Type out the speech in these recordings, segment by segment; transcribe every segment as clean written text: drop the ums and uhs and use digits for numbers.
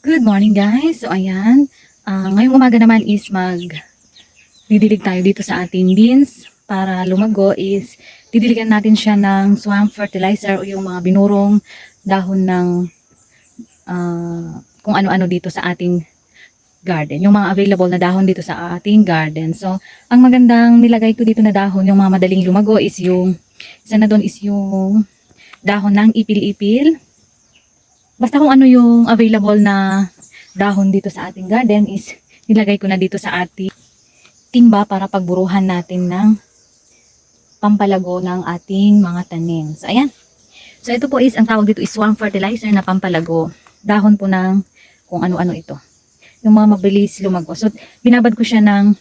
Good morning guys. So ayan, ngayong umaga naman is didilig tayo dito sa ating beans. Para lumago is didiligan natin siya ng swamp fertilizer o yung mga binurong dahon ng kung ano-ano dito sa ating garden. Yung mga available na dahon dito sa ating garden. So ang magandang nilagay ko dito na dahon, yung mga madaling lumago is yung, isa na doon is yung dahon ng ipil-ipil. Basta kung ano yung available na dahon dito sa ating garden is nilagay ko na dito sa ating timba para pagburuhan natin ng pampalago ng ating mga tanim. So, ayan. So, ito po is, ang tawag dito is swamp fertilizer na pampalago. Dahon po ng kung ano-ano ito. Yung mga mabilis lumago. So, binabad ko siya ng,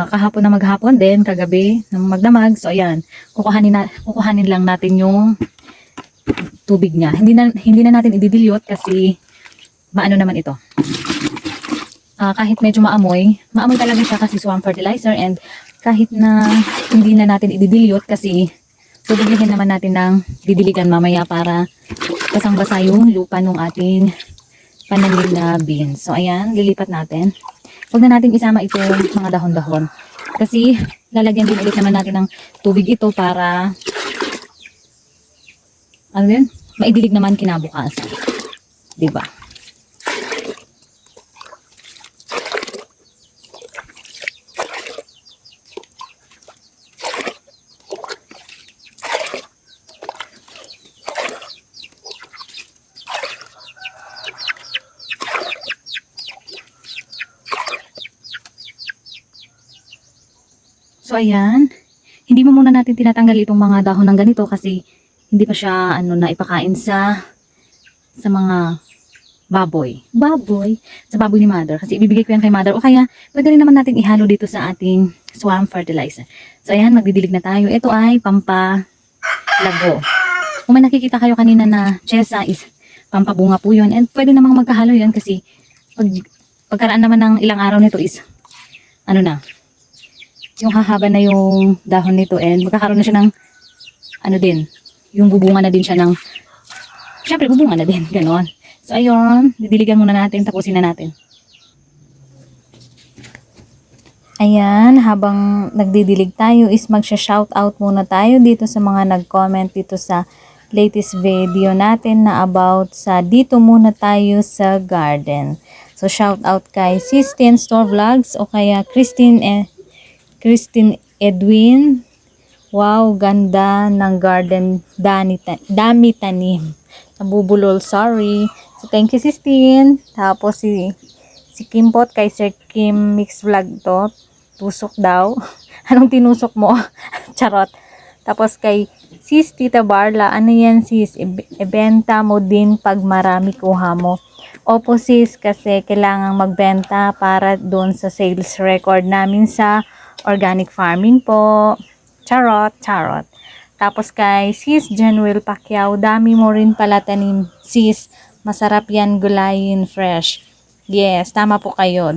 kahapon na maghapon, then kagabi ng magdamag. So, ayan. Kukuhanin lang natin yung tubig niya. Hindi na natin ididilyot kasi maano naman ito. Kahit medyo maamoy talaga siya kasi swamp fertilizer, and kahit na hindi na natin ididilyot kasi tutubihin naman natin ng didiligan mamaya para basang-basa yung lupa ng ating pananim na beans. So ayan, lilipat natin. Huwag na natin isama ito mga dahon-dahon kasi lalagyan din ulit naman natin ng tubig ito para maidilig naman kinabukasan. Diba? So ayan, hindi mo muna natin tinatanggal itong mga dahon ng ganito kasi hindi pa siya ipakain sa mga baboy. Sa baboy ni mother. Kasi ibibigay ko yan kay mother. O kaya, pwede rin naman natin ihalo dito sa ating swamp fertilizer. So, ayan, magdidilig na tayo. Ito ay pampalago. Kung may nakikita kayo kanina na chesa is pampabunga po yun. And pwede namang magkahalo yun kasi pagkaraan naman ng ilang araw nito is, yung hahaba na yung dahon nito and magkakaroon na siya ng, yung bubunga na din siya ng, syempre bubunga na din, ganon. So ayun, didiligan muna natin, tapusin na natin. Ayan, habang nagdidilig tayo is magsha-shoutout muna tayo dito sa mga nag-comment dito sa latest video natin na about sa dito muna tayo sa garden. So shoutout kay Sistine Store Vlogs o kaya Christine Edwin. Wow, ganda ng garden. Dami tanim. Nabubulol, sorry. So, thank you, Sistine. Tapos, si Kimpot, kay Sir Kim Mix Vlog to. Tusok daw. Anong tinusok mo? Charot. Tapos, kay Sis Tita Barla. Ano yan, sis? Ibenta mo din pag marami kuha mo. Opo, sis. Kasi kailangang magbenta para doon sa sales record namin sa organic farming po. Charot. Tapos kay Sis Januel Pacquiao, dami mo rin pala tanim, sis. Masarap yan gulayin fresh. Yes, tama po kayo.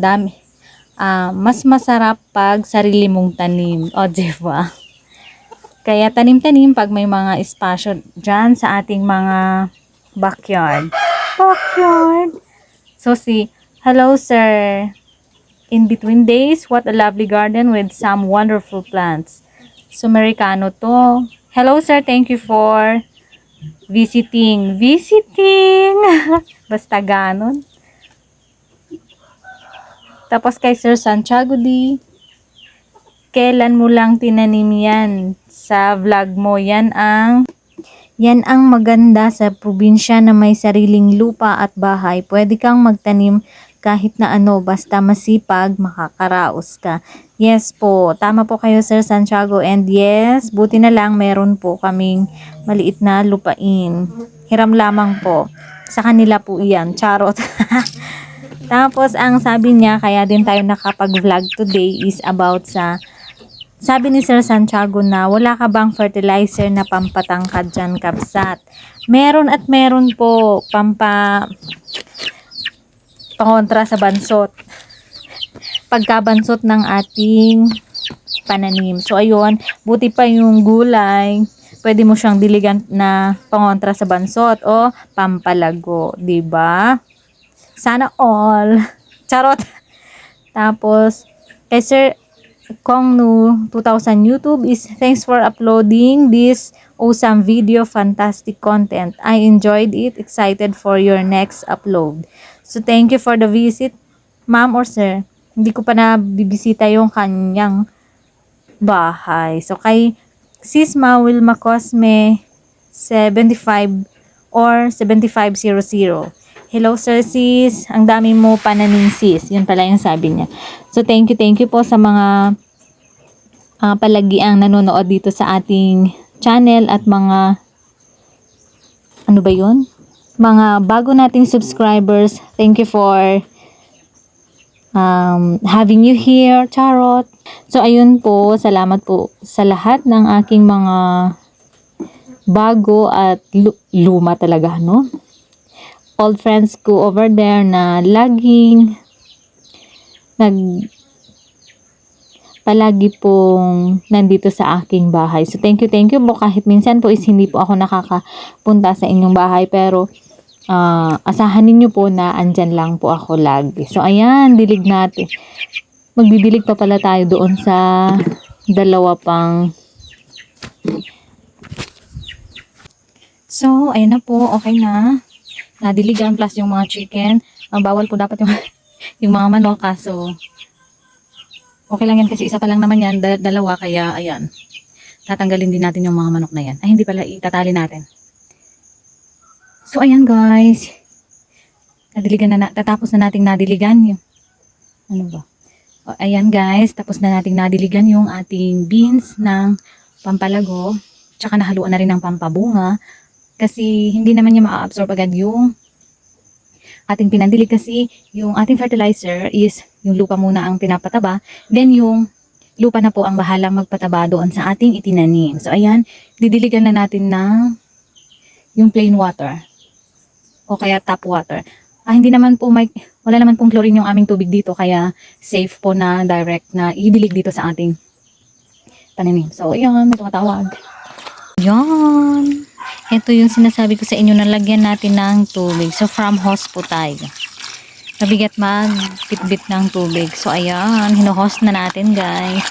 Mas masarap pag sarili mong tanim. O, diba? Kaya tanim-tanim pag may mga espasyo dyan sa ating mga backyard. So, hello sir. In between days, what a lovely garden with some wonderful plants. So, Amerikano to. Hello, sir. Thank you for visiting. Basta ganon. Tapos kay Sir Santiago D. Kailan mo lang tinanim yan? Sa vlog mo, yan ang maganda sa probinsya na may sariling lupa at bahay. Pwede kang magtanim kahit na basta masipag, makakaraos ka. Yes po, tama po kayo Sir Santiago, and yes, buti na lang meron po kaming maliit na lupain. Hiram lamang po. Sa kanila po iyan, charot. Tapos ang sabi niya, kaya din tayo nakapag-vlog today is about sabi ni Sir Santiago na wala ka bang fertilizer na pampatangkad dyan, kapsat? Meron po, pangontra sa bansot. Pagkabansot ng ating pananim. So, ayun, buti pa yung gulay. pwede mo siyang diligan na pangontra sa bansot o pampalago, 'di ba? Sana all. Charot. Tapos kay Sir Kong Nu 2000 YouTube is thanks for uploading this awesome video, fantastic content. I enjoyed it, excited for your next upload. So thank you for the visit, ma'am or sir. Hindi ko pa na bibisita yung kanyang bahay. So kay Sisma Wilma Cosme 75 or 7500. Hello Sir Sis, ang dami mo pananim sis. Yun pala yung sabi niya. So thank you po sa mga palagiang nanonood dito sa ating channel at mga ano ba yun? Mga bago nating subscribers. Thank you for having you here, Charot. So ayun po, salamat po sa lahat ng aking mga bago at luma talaga, no? Old friends ko over there na laging palagi pong nandito sa aking bahay. So thank you po, kahit minsan po is hindi po ako nakakapunta sa inyong bahay, pero asahan ninyo po na andyan lang po ako lagi. So ayan, dilig natin. Magdidilig pa pala tayo doon sa dalawa pang. So ayun na po, okay na. Nadiligan plus yung mga chicken. Ang bawal po dapat yung mga manok, kaso okay lang yan kasi isa pa lang naman yan, dalawa, kaya ayan. Tatanggalin din natin yung mga manok na yan. Ay, hindi pala, itatali natin. So ayan guys. Nadiligan na, tatapos na nating nadiligan yung ano ba? O, ayan guys, tapos na nating nadiligan yung ating beans ng pampalago. Tsaka nahaluan na rin ng pampabunga. Kasi hindi naman niya ma-absorb agad yung ating pinandilig, kasi yung ating fertilizer is yung lupa muna ang pinapataba, then yung lupa na po ang bahalang magpataba doon sa ating itinanim. So ayan, didiligan na natin ng yung plain water o kaya tap water. Hindi naman po wala naman pong chlorine yung aming tubig dito, kaya safe po na direct na idilig dito sa ating pananim. So ayan, may tumatawag. Yan. Ito yung sinasabi ko sa inyo na lagyan natin ng tubig. So, from hose po tayo. Mabigat mag-bit-bit ng tubig. So, ayan. Hino-hose na natin, guys.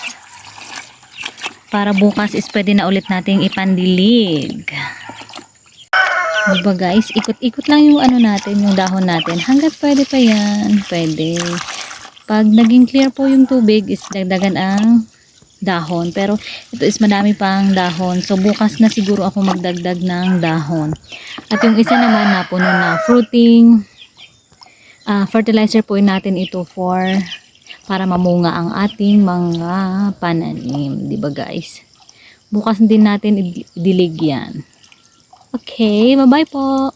Para bukas is pwede na ulit nating ipandilig. Diba, guys? Ikot-ikot lang yung ano natin, yung dahon natin. Hanggat pwede pa yan. Pwede. Pag naging clear po yung tubig, is dagdagan ang dahon, pero ito is madami pang dahon, so bukas na siguro ako magdagdag ng dahon. At yung isa naman na puno na fruiting fertilizer po natin ito para mamunga ang ating mga pananim, di ba guys? Bukas din natin idilig yan. Okay, bye bye po.